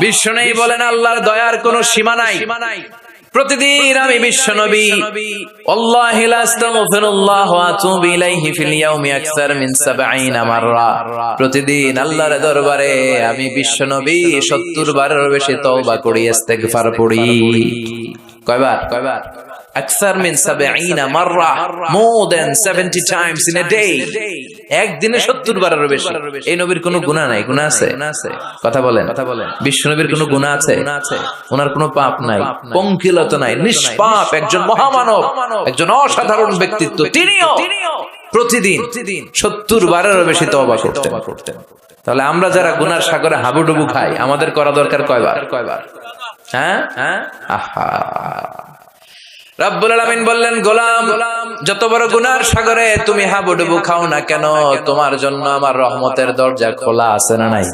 বিশ্বনবী বলেন আল্লাহর দয়ার কোনো সীমা নাই। প্রতিদিন আমি বিশ্বনবী আল্লাহি লা আস্তাগফিরুল্লাহ ওয়া আতুবু ইলাইহি ফিল ইয়াউমি আকসার মিন 70 মাররা, প্রতিদিন আল্লাহর দরবারে আমি বিশ্বনবী 70 বারের বেশি তওবা করি, ইস্তেগফার পড়ি। কয়বার? আকসার মিন 70 মাররা, more than 70 times in a day। একদিনে 70 বারের বেশি। এই নবীর কোনো গুনাহ নাই? গুনাহ আছে? কথা বলেন। বিশ্বনবীর কোনো গুনাহ আছে? ওনার কোনো পাপ নাই, পঙ্কিলতা নাই, নিষ্পাপ একজন মহামানব, একজন অসাধারণ ব্যক্তিত্ব। তিনিও প্রতিদিন 70 বারের বেশি তওবা করতেন। তাহলে আমরা যারা গুনার সাগরে হাবুডুবু খাই, আমাদের করা দরকার কয়বার? হ্যাঁ, আহা। রব্বুল আলামিন বললেন, গোলাম, যত বড় গুনার সাগরে তুমি হাবুডুবু খাও না কেন, তোমার জন্য আমার রহমতের দরজা খোলা আছে না নাই?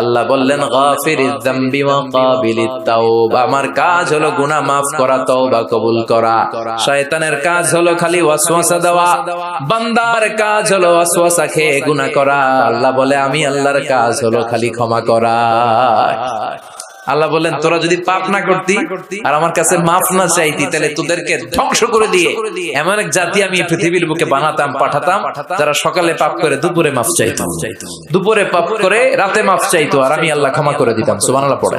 আল্লাহ বললেন, গাফিরিয যামবি ওয়া কাবিলিত তাওবা, আমার কাজ হলো গুনাহ মাফ করা, তওবা কবুল করা। শয়তানের কাজ হলো খালি ওয়াসওয়াসা দেওয়া, বান্দার কাজ হলো ওয়াসওয়াসা খেয়ে গুনাহ করা। আল্লাহ বলে, আমি আল্লাহর কাজ হলো খালি ক্ষমা করা। আল্লাহ বলেন, তোরা যদি পাপ না করতি আর আমার কাছে মাফ না চাইতি, তাহলে তোদেরকে ধ্বংস করে দিয়ে এমন এক জাতি আমি পৃথিবীর বুকে বানাতাম, পাঠাতাম, যারা সকালে পাপ করে দুপুরে মাফ চাইতো, দুপুরে পাপ করে রাতে মাফ চাইতো, আর আমি আল্লাহ ক্ষমা করে দিতাম। সুবহানাল্লাহ পড়ে।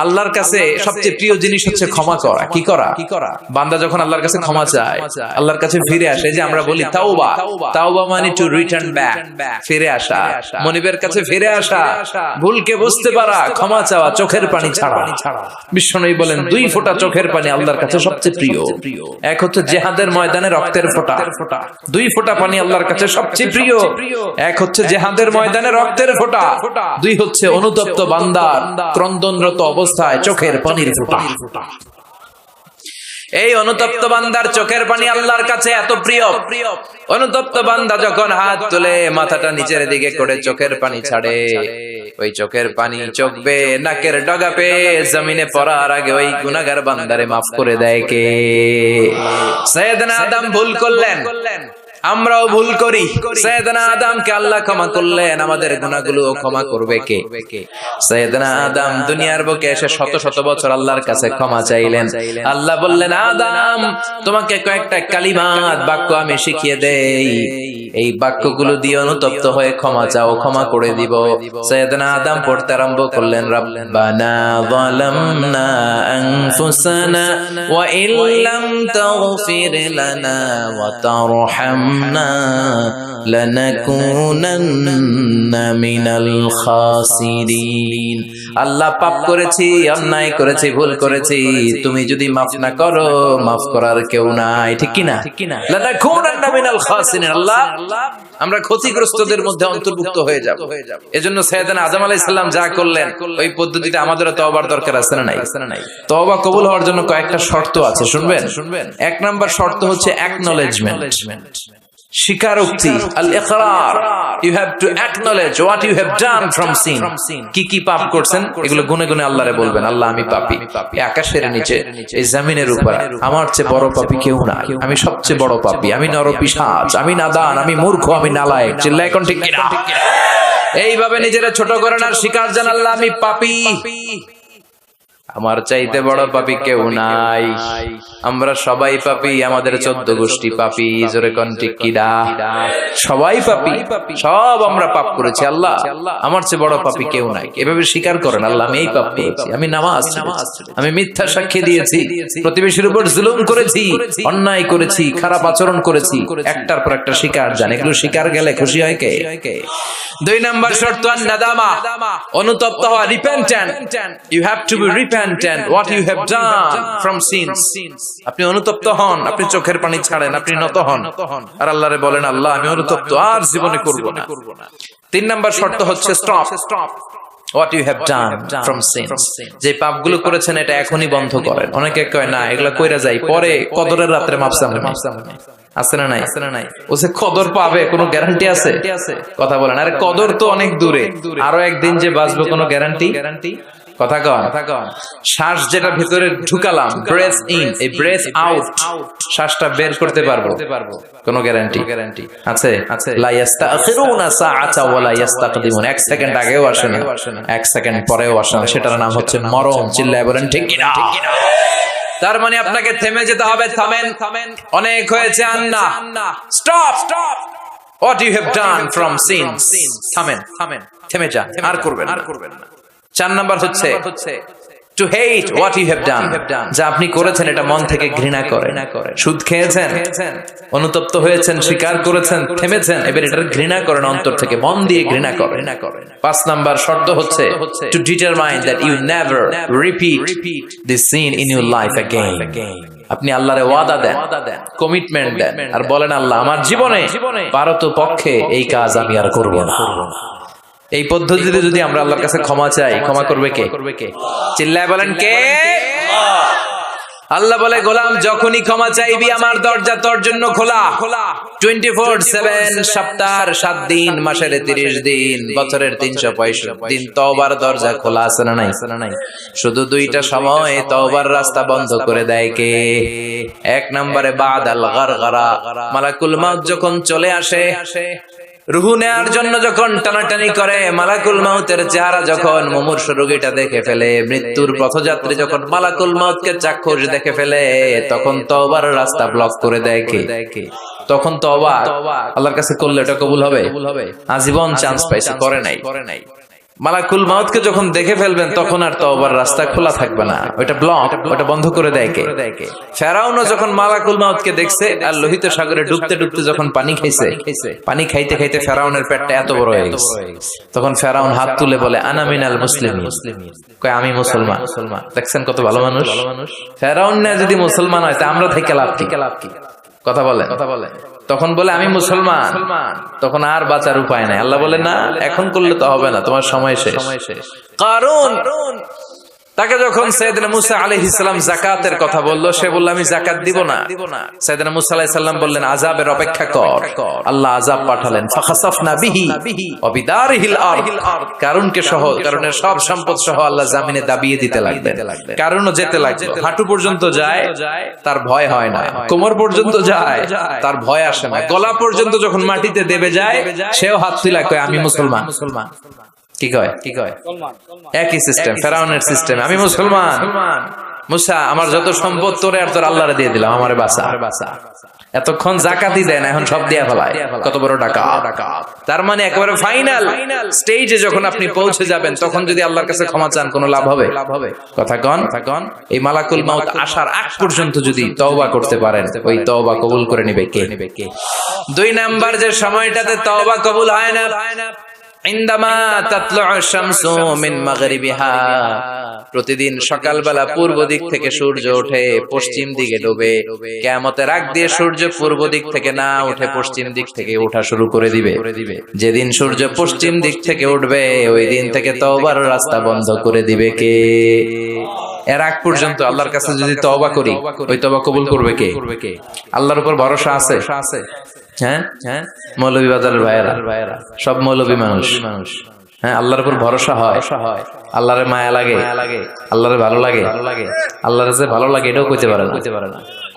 আল্লাহর কাছে সবচেয়ে প্রিয় জিনিস হচ্ছে ক্ষমা করা। কি করা? বান্দা যখন আল্লাহর কাছে ক্ষমা চায়, আল্লাহর কাছে ফিরে আসে, যে আমরা বলি তাওবা মানে টু রিটার্ন ব্যাক, ফিরে আসা, মনিবের কাছে ফিরে আসা, ভুলকে বুঝতে পারা, ক্ষমা চাওয়া, চোখের পানি ছাড়া। বিশ্বনবী বলেন, 2 ফোঁটা চোখের পানি আল্লাহর কাছে সবচেয়ে প্রিয়। এক হচ্ছে জিহাদের ময়দানে রক্তের ফোঁটা, 2 ফোঁটা পানি আল্লাহর কাছে সবচেয়ে প্রিয়। এক হচ্ছে জিহাদের ময়দানে রক্তের ফোঁটা, 2 হচ্ছে অনুতপ্ত বান্দার ক্রন্দনরত অবস্থায় চোখের পানির ফোঁটা। এই অনুতপ্ত বান্দার চোখের পানি আল্লাহর কাছে এত প্রিয়। অনুতপ্ত বান্দা যখন হাত তুলে মাথাটা নিচের দিকে করে চোখের পানি ছাড়ে, ওই চোখের পানি চোখ বেয়ে নাকের ডগা পেয়ে জমিনে পড়ার আগে ওই গুনাহগার বান্দারে মাফ করে দেয় কে? সাইয়েদনা আদম ভুল করলেন, আমরাও ভুল করি। সাইয়েদনা আদমকে আল্লাহ ক্ষমা করলেন, আমাদের গুনাহগুলো ক্ষমা করবে কে? সাইয়েদনা আদম দুনিয়ার বুকে এসে শত শত বছর আল্লাহর কাছে ক্ষমা চাইলেন। আল্লাহ বললেন, আদম, তোমাকে কয়েকটা কালিমাত বাক্য আমি শিখিয়ে দেই, এই বাক্যগুলো দিয়ে অনুতপ্ত হয়ে ক্ষমা চাও, ক্ষমা করে দিব। সাইয়েদনা আদম পড়তে আরম্ভ করলেন, রব্বানা যালামনা আনফুসানা ওয়া ইল্লাম তাগফির লানা ওয়া তারহামনা লানাকুনান্না মিনাল খাসিরিন। আল্লাহ, পাপ করেছি, অন্যায় করেছি, ভুল করেছি, তুমি যদি মাফ না করো, মাফ করার কেউ নাই। ঠিক কি না? লানাকুনান্না মিনাল খাসিরিন। আল্লাহ, আমরা ক্ষতিগ্রস্তদের মধ্যে অন্তর্ভুক্ত হয়ে যাব। এজন্য সাইয়েদনা আদম আলাইহিস সালাম যা করলেন, ওই পদ্ধতিতে আমাদেরও তওবার দরকার আছে না নাই? তওবা কবুল হওয়ার জন্য কয়েকটা শর্ত আছে, শুনবেন। 1 নাম্বার শর্ত হচ্ছে অ্যাকনলেজমেন্ট, স্বীকারোক্তি, আল ইকরার। You have to acknowledge what you have done from sin. কি পাপ করছেন এগুলো গুনে গুনে আল্লাহরে বলবেন, আল্লাহ, আমি পাপী, এই আকাশের নিচে, এই জমিনের উপর আমার চেয়ে বড় পাপী কেউ নাই, আমি সবচেয়ে বড় পাপী, আমি নরপিশাচ, আমি নাদান, আমি মূর্খ, আমি নালায়েক। চিল্লায় কোন ঠিক কিনা? এইভাবে নিজেরা ছোট করেন আর স্বীকার জানান, আল্লাহ, আমি পাপী, আমার চাইতে বড় পাপী কেউ নাই। আমরা সবাই পাপী, আমাদের 14 গোষ্ঠী পাপী। জোরে কোন ঠিক কিনা? সবাই পাপী, সব আমরা পাপ করেছি। আল্লাহ, আমার চেয়ে বড় পাপী কেউ নাই। এভাবে স্বীকার করেন, আল্লাহ, আমি এই পাপ করেছি, আমি নামাজ, আমি মিথ্যা সাক্ষী দিয়েছি, প্রতিবেশীর উপর জুলুম করেছি, অন্যায় করেছি, খারাপ আচরণ করেছি। একটার পর একটা স্বীকার জান। এগুলো স্বীকার গেলে খুশি হয় কে? 2 নাম্বার শর্ত নাদামা, অনুতপ্ত হওয়া, repentant. You have to be repentant what you have done from sins। আপনি অনুতপ্ত হন, আপনি চোখের পানি ছাড়েন, আপনি নত হন আর আল্লাহরে বলেন, আল্লাহ, আমি অনুতপ্ত, আর জীবনে করব না। 3 নাম্বার শর্ত হচ্ছে stop what you have done from sins। যে পাপগুলো করেছেন এটা এখনই বন্ধ করেন। অনেকে কয়, না, এগুলা কইরা যাই, পরে কদরের রাতে মাফ চাইবো। আছে না নাই? ও যে কদর পাবে কোনো গ্যারান্টি আছে? কথা বলেন। আরে কদর তো অনেক দূরে, আরো একদিন যে বাঁচবো কোনো গ্যারান্টি? কথা কন, শ্বাস যেটা ভিতরে ঢুকালাম, ব্রেথ ইন, এই ব্রেথ আউট, শ্বাসটা বের করতে পারবো? কোনো গ্যারান্টি আছে? লা ইস্তাখিরুনা সাআতা ওয়া লা ইস্তাকদিমুন। 1 সেকেন্ড আগেও আসে না, 1 সেকেন্ড পরেও আসে না। সেটার নাম হচ্ছে মরণ। চিল্লায় বলেন ঠিক কিনা? তার মানে আপনাকে থেমে যেতে হবে। থামেন, অনেক হয়েছে। আন্না, stop. What you have done from sins. থামেন, থেমে যান, আর করবেন না। 4 নাম্বার হচ্ছে to hate what you have done. যা আপনি করেছেন এটা মন থেকে ঘৃণা করেন। সুদ খেয়েছেন, অনুতপ্ত হয়েছেন, স্বীকার করেছেন, থেমেছেন, এবার এটা ঘৃণা করেন অন্তর থেকে, মন দিয়ে ঘৃণা করেন। 5 নাম্বার শর্ত হচ্ছে to determine that you never repeat this sin in your life again. আপনি আল্লাহরে ওয়াদা দেন, কমিটমেন্ট দেন, আর বলেন আল্লাহ আমার জীবনে পারতপক্ষে এই কাজ আমি আর করব না। এই পদ্ধতিতে যদি আমরা আল্লাহর কাছে ক্ষমা চাই, ক্ষমা করবে কে? চিল্লায় বলেন কে? আল্লাহ বলে গোলাম যখনই ক্ষমা চাইবি আমার দরজা তোর জন্য খোলা। 24/7, সপ্তাহের 7 দিন, মাসের 30 দিন, বছরের 365 দিন তওবার দরজা খোলা আছে না নাই? শুধু 2টা সময় তওবার রাস্তা বন্ধ করে দেয় কে? 1 নম্বরে বাদাল গারগারা, মালাকুল মউত যখন চলে আসে, রুহু নেয়ার জন্য যখন টানাটানি করে, মালাকুল মাউতের চেহারা যখন মুমূর্ষু রোগীটা দেখে ফেলে, মৃত্যুর পথযাত্রী যখন মালাকুল মাউতকে চাক্ষুষ দেখে ফেলে, তখন তওবার রাস্তা ব্লক করে দেয় কে? তখন তওবা আল্লাহর কাছে করলে এটা কবুল হবে? আজীবন চান্স পাইছে, করে নাই। মালাকুল মাউতকে যখন দেখে ফেলবেন তখন আর তওবার রাস্তা খোলা থাকবে না, ওটা ব্লক, ওটা বন্ধ করে দেয় কে? ফেরাউনও যখন মালাকুল মাউতকে দেখছে আর লোহিত সাগরে ডুবতে ডুবতে যখন পানি খাইছে, পানি খাইতে খাইতে ফেরাউনের পেটটা এত বড় হয়ে গেছে, তখন ফেরাউন হাত তুলে বলে আনা মিনাল মুসলিমিন, কয় আমি মুসলমান। দেখছেন কত ভালো মানুষ? ফেরাউন না যদি মুসলমান হয় তা আমরা থেকে লাভ কি? কথা বলে, তখন বলে আমি মুসলমান, তখন আর বাঁচার উপায় নাই। আল্লাহ বলে না, এখন করলে তো হবে না, তোমার সময় শেষ। কারণ তাকে যখন সাইয়েদনা মুসা আলাইহিস সালাম যাকাতের কথা বলল, সে বলল আমি যাকাত দিব না। সাইয়েদনা মুসা আলাইহিস সালাম বললেন আযাবের অপেক্ষা কর। আল্লাহ আযাব পাঠালেন, ফাখাসাফনা বিহি ওয়া বিদারিহিল আরদ, কারুনকে সহ, কারুনের সব সম্পদ সহ আল্লাহ জমিনে দাবিয়ে দিতে লাগলেন। কারুনও যেতে লাগলো, হাঁটু পর্যন্ত যায়, তার ভয় হয় না। কোমর পর্যন্ত যায়, তার ভয় আসে না। গলা পর্যন্ত যখন মাটিতে দেবে যায়, সেও হাত তুলে কয় আমি মুসলমান। কি কয়? একই সিস্টেম, ফেরাউনের সিস্টেম, আমি মুসলমান। মুসা আমার যত সম্পদ তোরে আর তোর আল্লাহরে দিয়ে দিলাম, আমারে বাঁচা। এতক্ষণ যাকাতই দেন, এখন সব দিয়া ফেলায়। কত বড় ডাকাত! তার মানে একেবারে ফাইনাল স্টেজে যখন আপনি পৌঁছে যাবেন, তখন যদি আল্লাহর কাছে ক্ষমা চান কোনো লাভ হবে? কথা কন। এই মালাকুল মাউত আসার আগ পর্যন্ত যদি তওবা করতে পারেন, ওই তওবা কবুল করে নেবে কে? 2 নাম্বার যে সময়টাতে তওবা কবুল হয় না, ইনদামা তাতলু'উ শামসু মিন মাগরিবিহা, প্রতিদিন সকালবেলা পূর্ব দিক থেকে সূর্য ওঠে, পশ্চিম দিকে ডোবে। কিয়ামতের আগ দিয়ে সূর্য পূর্ব দিক থেকে না উঠে পশ্চিম দিক থেকে ওঠা শুরু করে দিবে। যেদিন সূর্য পশ্চিম দিক থেকে উঠবে, ওই দিন থেকে তওবার রাস্তা বন্ধ করে দিবে কে? এর আগ পর্যন্ত আল্লাহর কাছে যদি তওবা করি, ওই তওবা কবুল করবে কে? আল্লাহর উপর ভরসা আছে? হ্যাঁ, মৌলভী বাজারের ভাইয়েরা সব মৌলভী মানুষ। হ্যাঁ, আল্লাহর উপর ভরসা হয়, আল্লাহরে মায়া লাগে, আল্লাহরে ভালো লাগে। আল্লাহরে যে ভালো লাগে এটাও কইতে পারে না,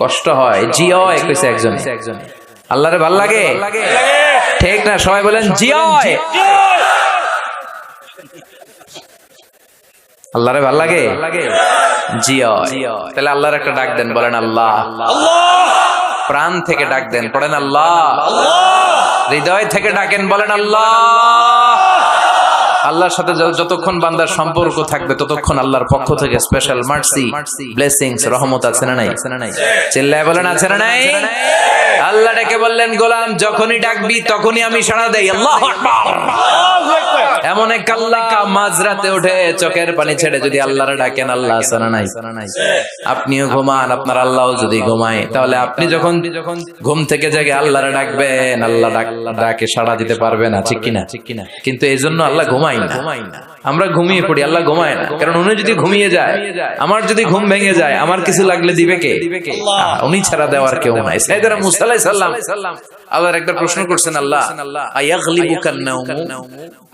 কষ্ট হয়। জিয় কইছে একজন, আল্লাহরে ভালো লাগে, ঠিক না? সবাই বলেন জিয়। আল্লাহরে ভালো লাগে, জিয়। তাহলে আল্লাহর একটা ডাক দেন, বলেন আল্লাহ। প্রাণ থেকে ডাক দেন, পড়েন আল্লাহ। হৃদয় থেকে ডাকেন, বলেন আল্লাহ। আল্লাহর সাথে যতক্ষণ বান্দার সম্পর্ক থাকবে, ততক্ষণ আল্লাহর পক্ষ থেকে স্পেশাল মার্সি, ব্লেসিংস, রহমত আছে না নাই? চিল্লায় বলেন আছে না নাই? আল্লাহ ডেকে বললেন গোলাম যখনই ডাকবি তখনই আমি সাড়া দেই। আল্লাহু আকবার। এমন এক আল্লাহ মাঝরাতে উঠে চোখের পানি ছেড়ে যদি আল্লাহরে ডাকেন, আল্লাহ আছে না নাই? আপনিও ঘুমান, আপনার আল্লাহও যদি ঘুমায়, তাহলে আপনি যখন ঘুম থেকে জেগে আল্লাহরে ডাকবেন, আল্লাহ ডাকে সাড়া দিতে পারবে না, ঠিক কিনা? কিন্তু এই জন্য আল্লাহ ঘুমায় না, আমরা ঘুমিয়ে পড়ি, আল্লাহ ঘুমায় না। কারণ উনি যদি ঘুমিয়ে যায়, আমার যদি ঘুম ভেঙে যায়, আমার কিছু লাগলে দিবে কে? উনি ছাড়া দেওয়ার কেউ নাই। সাইয়েদনা মুসা আলাইহিস সালাম আল্লাহর একবার প্রশ্ন করছেন, আল্লাহ আয়াগলিবুকান নাওম,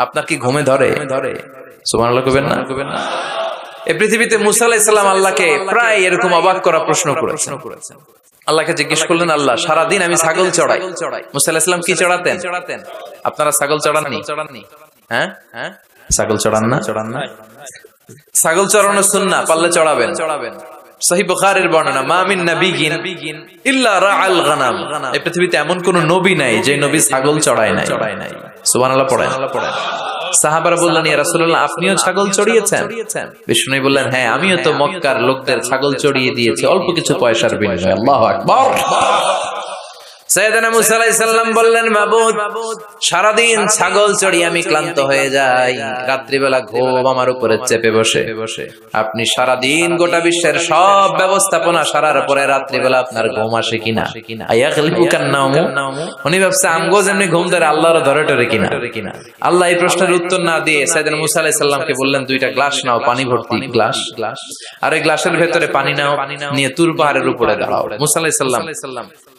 আপনার কি ঘুমে ধরে? সুবহানাল্লাহ কইবেন না? এই পৃথিবীতে মুসা আলাইহিস সালাম আল্লাহকে প্রায় এরকম অবাক করা প্রশ্ন করেছেন। আল্লাহকে জিজ্ঞেস করলেন, আল্লাহ সারাদিন আমি ছাগল চড়াই। মুসা আলাইহিস সালাম কি চড়াতেন? আপনারা ছাগল চড়াননি? হ্যাঁ, ছাগল চড়ান না? ছাগল চড়ানো সুন্নাহ, পারলে চড়াবেন। সহিহ বুখারীর বর্ণনা, মা মিন নাবিয়্যিন ইল্লা রাআল গানাম। এই পৃথিবীতে এমন কোন নবী নাই যে নবী ছাগল চড়ায় নাই। সুবহানাল্লাহ পড়েন। সাহাবারা বললেন, ইয়া রাসূলুল্লাহ আপনিও ছাগল চড়িয়েছেন? বিষ্ণু বললেন, হ্যাঁ আমিও তো মক্কার লোকদের ছাগল চড়িয়ে দিয়েছি অল্প কিছু পয়সার বিনিময়ে। আল্লাহু আকবার। সাইয়েদনা মুসা আলাইহিস সালাম বললেন, মাবুদ সারাদিন ছাগল চড়িয়ে আমি ক্লান্ত হয়ে যাই, রাত্রিবেলা ঘুম আমার উপরে চেপে বসে। আপনি সারাদিন গোটা বিশ্বের সব ব্যবস্থাপনা সারার পরে রাত্রিবেলা আপনার ঘুম আসে কিনা? আয়াগলিবুকান নাওমু। উনি ভাবছে আমগো যেমনি ঘুম ধরে আল্লাহর ধরে টরে কিনা। আল্লাহ এই প্রশ্নের উত্তর না দিয়ে সাইয়েদনা মুসা আলাইহিস সালামকে বললেন, দুইটা গ্লাস নাও, পানি ভর্তি গ্লাস, আর এই গ্লাসের ভেতরে পানি নাও, নিয়ে তুর পাহাড়ের উপরে দাঁড়াও। মুসা আলাইহিস সালাম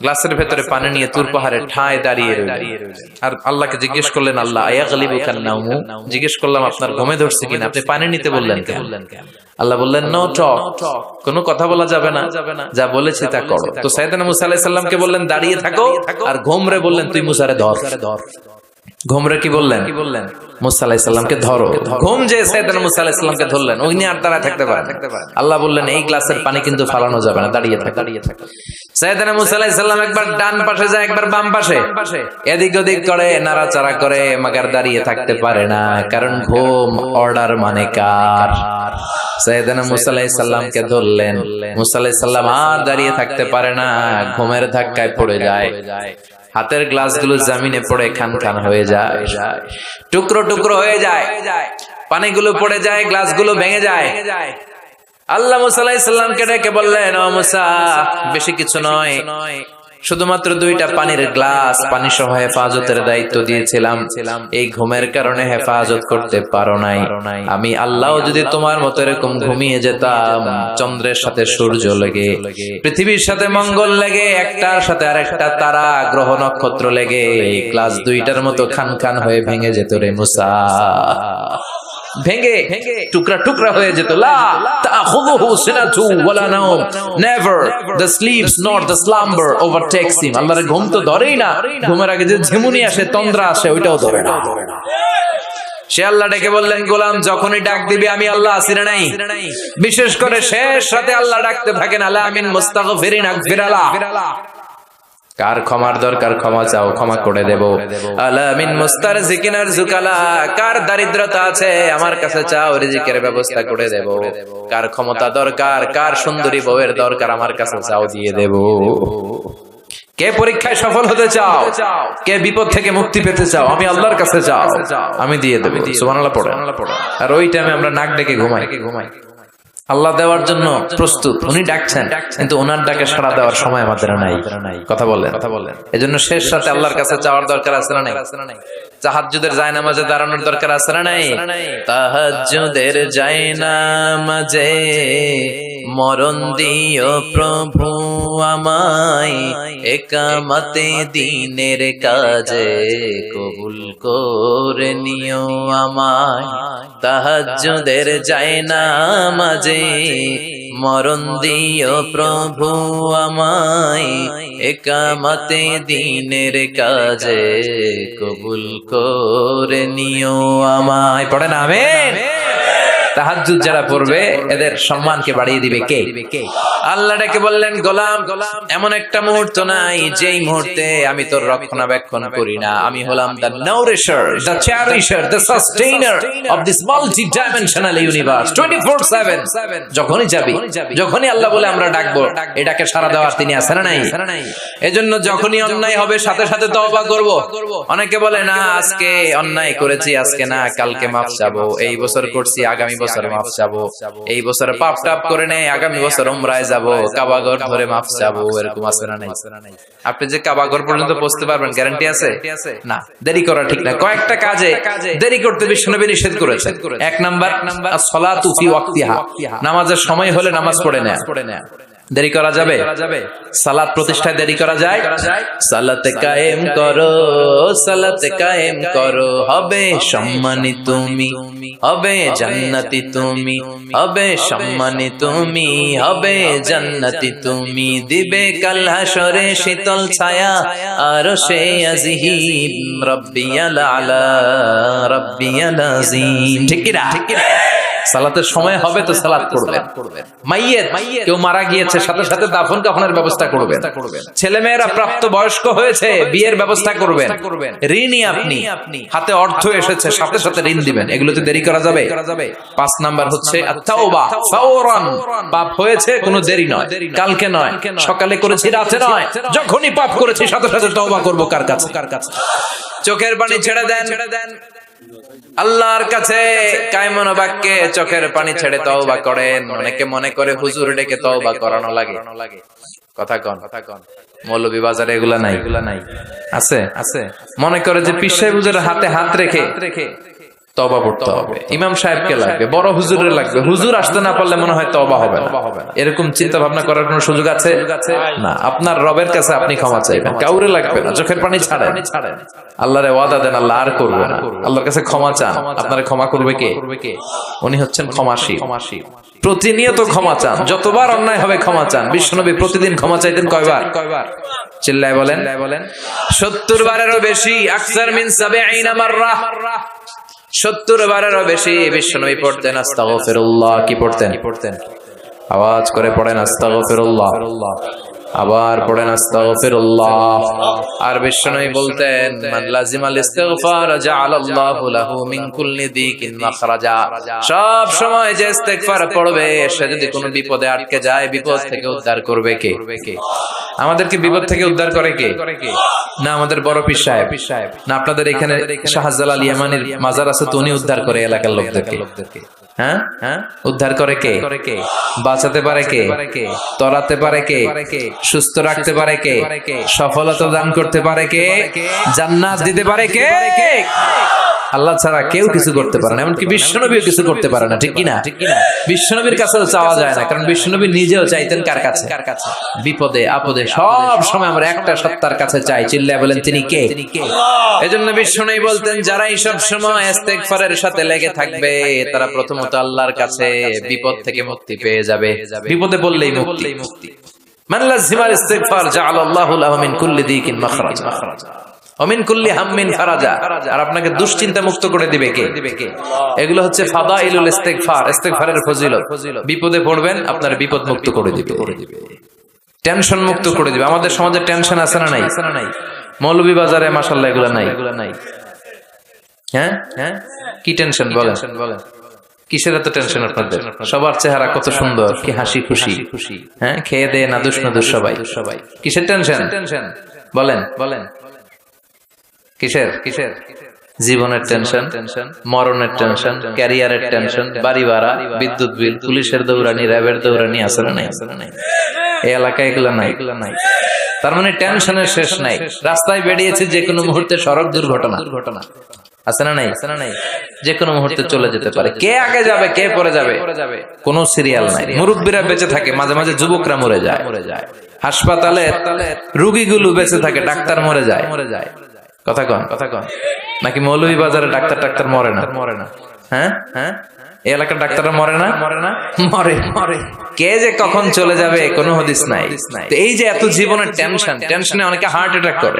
গ্লাসের ভেতরে পানি নিয়ে তুর পাহাড়ের ঠায় দাঁড়িয়ে রইলেন আর আল্লাহকে জিজ্ঞেস করলেন, আল্লাহ আয়াগলিবুকান নাওমু, জিজ্ঞেস করলাম আপনার ঘুমে ধরছে কিনা, আপনি পানি নিতে বললেন কেন? আল্লাহ বললেন, নো টক, কোনো কথা বলা যাবে না, যা বলেছি তা করো। তো সাইয়েদনা মুসা আলাইহিস সালামকে বললেন দাঁড়িয়ে থাকো, আর ঘুমরে বললেন তুই মুসারে ধর। ঘুমরে কি বললেন? মুসা আলাইহিস সালামকে ধরো। ঘুম যে সাইয়েদনা মুসা আলাইহিস সালামকে ধরলেন, উনি আর দাঁড়ায় থাকতে পারেন। আল্লাহ বললেন এই গ্লাসের পানি কিন্তু ফালানো যাবে না, দাঁড়িয়ে থাক। সাইয়েদনা মুসা আলাইহিস সালাম একবার ডান পাশে যায়, একবার বাম পাশে, এদিক ওদিক করে, নাড়াচাড়া করে, মাগার দাঁড়িয়ে থাকতে পারে না, কারণ ঘুম অর্ডার মানে কার? সাইয়েদনা মুসা আলাইহিস সালামকে ধরলেন। মুসা আলাইহিস সালাম আর দাঁড়িয়ে থাকতে পারে না, ঘুমের ধাক্কায় পড়ে যায়। হাতের গ্লাসগুলো জমিনে পড়ে খান খান হয়ে যায়, টুকরো টুকরো হয়ে যায়, পানিগুলো পড়ে যায়, গ্লাসগুলো ভেঙে যায়। আল্লাহ মুসা আলাইহিস সালামকে ডেকে বললেন, ও মুসা বেশি কিছু নয়, শুধুমাত্র দুইটা পানির গ্লাস, পানি সহ হেফাজতের দায়িত্ব দিয়েছিলাম, এই ঘুমের কারণে হেফাজত করতে পারো নাই। আমি আল্লাহ যদি তোমার মতো এরকম ঘুমিয়ে যেতাম, চন্দ্রের সাথে সূর্য লেগে, পৃথিবীর সাথে মঙ্গল লেগে, একটার সাথে আরেকটা তারা গ্রহ নক্ষত্র লেগে গ্লাস দুইটার মতো খান খান হয়ে ভেঙে যেত রে মুসা, ভেঙে টুকরা টুকরা হয়ে যেত। লা তাখুযুহু সিনাতু ওয়ালা নাওম, never the slips not the slumber overtakes him. আল্লাহর ঘুম তো ধরেই না, ঘুমের আগে যে ঝিমুনি আসে, তন্দ্রা আসে, ওইটাও ধরে না। সে আল্লাহ ডেকে বললেন, গোলাম যখনই ডাক দিবি আমি আল্লাহ আছি না নাই? বিশেষ করে শেষ রাতে আল্লাহ ডাকতে থাকেন, আলা মিন মুস্তাগফিরিন আগফিরালা। কার ক্ষমার দরকার ক্ষমা চাও, ক্ষমা করে দেব। আলা মিন মুস্তারজিকিন আরযুকালা, কার দারিদ্রতা আছে আমার কাছে চাও, রিজিকের ব্যবস্থা করে দেব। কার ক্ষমতা দরকার, কার সুন্দরী বউয়ের দরকার আমার কাছে চাও, দিয়ে দেব। কে পরীক্ষায় সফল হতে চাও, কে বিপদ থেকে মুক্তি পেতে চাও, আমি আল্লাহর কাছে চাও, আমি দিয়ে দেব। সুবহানাল্লাহ পড়ো। আর ওই টাইমে আমরা নাক ডেকে ঘুমাই। আল্লাহ দেওয়ার জন্য প্রস্তুত, উনি ডাকছেন, কিন্তু ওনার ডাকে সাড়া দেওয়ার সময় আমাদের নাই। কথা বলেন। এজন্য শেষ রাতে আল্লাহর কাছে চাওয়ার দরকার আছে না নাই? তাহাজ্জুদের জায়নামাজে দাঁড়ানোর দরকার আছে না নাই? তাহাজ্জুদের জায়নামাজে মরণ দিও প্রভু আমায়, একামতে দিনের কাজে কবুল করে নিও আমায়। তাহাজ্জুদের জায়নামাজে মরণ দিও প্রভু আমায়, একামতে দিনের কাজে কবুল করে নিও আমায়। পড়েন আমিন। তাহাজ্জুদ যারা পড়বে এদের সম্মানকে বাড়িয়ে দিবে কে? আল্লাহ ডেকে বললেন, গোলাম এমন একটা মুহূর্ত নাই যেই মুহূর্তে আমি তোর রক্ষণাবেক্ষণ করি না। আমি হলাম the nourisher, the cherisher, the sustainer of this multi dimensional universe 24/7। যখনই যাবি, যখনই আল্লাহ বলে আমরা ডাকবো, এটাকে সাড়া দেওয়ার তিনি আছেন না নাই? এজন্য যখনই অন্যায় হবে সাথে সাথে তওবা করব। অনেকে বলে না আজকে অন্যায় করেছি, আজকে না কালকে মাফ চাবো, এই বছর করছি আগামী বছর মাফ চাবো, এই বছর পাপ টাপ করে নেই আগামী বছর উমরায় যাব, কাবাঘর ধরে মাফ চাবো, এরকম আছে না নাই? আপনি যে কাবাঘর পর্যন্ত পৌঁছতে পারবেন গ্যারান্টি আছে? না। দেরি করা ঠিক না। কয়েকটা কাজে দেরি করতে বিশ্বনবী নিষেধ করেছেন। এক নাম্বার, আস-সালাতু ফি ওয়াক্তিহা, নামাজের সময় হলে নামাজ পড়ে নেয়া। দেরি করা যাবে? সালাত প্রতিষ্ঠায় দেরি করা যায়? সালাতে কায়েম করো, সালাতে কায়েম করো, হবে সম্মানী তুমি, হবে জান্নাতি তুমি, হবে সম্মানী তুমি, হবে জান্নাতি তুমি, দিবে কাল হাশরে শীতল ছায়া আরশে আজিম, রাব্বিয়াল আলা রাব্বিয়াল আযীম। ঠিক কি না? সালাতের সময় হবে তো সালাত করবেন। মাইয়েত কেউ মারা গিয়েছে, সাথে সাথে দাফন কাফনের ব্যবস্থা করবেন। ছেলেমেয়েরা প্রাপ্ত বয়স্ক হয়েছে, বিয়ের ব্যবস্থা করবেন। ঋণী আপনি, হাতে অর্থ এসেছে, সাথে সাথে ঋণ দিবেন। এগুলোতে দেরি করা যাবে? 5 নাম্বার হচ্ছে আত-তাওবা ফাওরান। পাপ হয়েছে, কোনো দেরি নয়, কালকে নয়, সকালে করেছি রাতে নয়, যখনই পাপ করেছি সাথে সাথে তওবা করব। কার কাছে? চোখের পানি ছেড়ে দেন আল্লাহর কাছে, কায়মন বাক্যে চোখের পানি ছেড়ে তওবা করেন। অনেকে মনে করে হুজুর ডেকে তওবা করানো লাগে। কথা কন, মৌলভী বাজারে এগুলা নাই, আছে আছে। মনে করে যে পীর সাহেব হুজুরের হাতে হাত রেখে তওবা পড়তে হবে, ইমাম সাহেবকে লাগবে, বড় হুজুরের লাগবে, হুজুর আসতে না পারলে মনে হয় তওবা হবে না। এরকম চিন্তা ভাবনা করার কোনো সুযোগ আছে না। আপনার রবের কাছে আপনি ক্ষমা চাইবেন, কাউরে লাগবে না। চোখের পানি ছাড়েন, আল্লাহরে ওয়াদা দেন আল্লাহ আর করবে না। আল্লাহর কাছে ক্ষমা চান, আপনারে ক্ষমা করবে কে? উনি হচ্ছেন ক্ষমাশীল। প্রতিনিয়ত ক্ষমা চান, যতবার অন্যায় হবে ক্ষমা চান। বিশ্বনবী প্রতিদিন ক্ষমা চাইতেন কয়বার? চিল্লায় বলেন। 70 বারেরও বেশি। আকসার মিন 70 মাররা, 70 বারেরও বেশি বিশ্বনবী পড়তেন আস্তাগফিরুল্লাহ। কি পড়তেন? আওয়াজ করে পড়েন আস্তাগফিরুল্লাহ। আবার পড়েন আস্তাগফিরুল্লাহ। আর বিশ্বনবী বলতেন মান লাজিমাল ইস্তিগফার জাআলাল্লাহু লাহু মিন কুল্লি দিকিন মাখরাজা। সব সময় যে ইস্তিগফার পড়বে, সে যদি কোনো বিপদে আটকে যায়, বিপদ থেকে উদ্ধার করবে কে? আমাদেরকে বিপদ থেকে উদ্ধার করে কে? না আমাদের বড় পীর সাহেব, না আপনাদের এখানে শাহজালাল ইয়ামানির মাজার আছে, তো উনি উদ্ধার করে এলাকার লোকদেরকে। হ্যাঁ, উদ্ধার করে কে? বাঁচাতে পারে কে? তরাতে পারে কে? সুস্থ রাখতে পারে কে? সফলতা দান করতে পারে কে? জান্নাত দিতে পারে কে? আল্লাহ ছাড়া কেউ কিছু করতে পারে না, এমনকি বিশ্বনবীও কিছু করতে পারে না। ঠিক কিনা? বিশ্বনবীর কাছেও চাওয়া যায় না, কারণ বিশ্বনবী নিজেও চাইতেন কার কাছে? বিপদে আপদে সব সময় আমরা একটা সত্তার কাছে চাই। চিল্লায় বলেন তিনি কে? এজন্য বিশ্বনবী বলতেন যারা এই সব সময় ইস্তিগফারের সাথে লেগে থাকবে, তারা প্রথমত আল্লাহর কাছে বিপদ থেকে মুক্তি পেয়ে যাবে। বিপদে পড়লেই মুক্তি। মান লাজিমাল ইস্তিগফার জাআলাল্লাহু লাহু মিন কুল্লি দিকিন মাখরাজা ওয়া মিন কুল্লি হাম্মিন ফারাজা। আর আপনাকে দুশ্চিন্তা মুক্ত করে দিবে কে? এগুলো হচ্ছে ফাদাইলুল ইস্তিগফার, ইস্তিগফারের ফজিলত। বিপদে পড়বেন, আপনার বিপদ মুক্ত করে দিবে, টেনশন মুক্ত করে দিবে। আমাদের সমাজে টেনশন আছে না নাই? মৌলভী বাজারে মাশাআল্লাহ এগুলো নাই। হ্যাঁ, কি টেনশন বলেন? কিসের এত টেনশন আপনাদের? সবার চেহারা কত সুন্দর, কি হাসি খুশি। হ্যাঁ, খেয়ে দেয়ে নাদুস নাদুস সবাই। কিসের টেনশন বলেন? কিসের? জীবনের টেনশন, মরণের টেনশন, ক্যারিয়ারের টেনশন, বাড়ি ভাড়া, বিদ্যুৎ বিল, পুলিশের দৌড়ানি, র্যাবের দৌড়ানি আছে না নাই? এই এলাকায় এগুলো নাই। তার মানে টেনশনের শেষ নাই। রাস্তায় বেরিয়েছে যে কোনো মুহূর্তে সড়ক দুর্ঘটনা আছে না নাই? যে কোনো মুহূর্তে চলে যেতে পারে। কে আগে যাবে, কে পরে যাবে, কোনো সিরিয়াল নাই। মুরব্বীরা বেঁচে থাকে, মাঝে মাঝে যুবকরা মরে যায়। হাসপাতালে রোগীগুলো বেঁচে থাকে, ডাক্তার মরে যায়। কথা কন নাকি মৌলভী বাজারে ডাক্তার মরে না? হ্যাঁ, এই এলাকার ডাক্তাররা মরে না? মরে। কে যে কখন চলে যাবে কোনো হদিস নাই। এই যে এত জীবনের টেনশনে অনেকে হার্ট অ্যাটাক করে।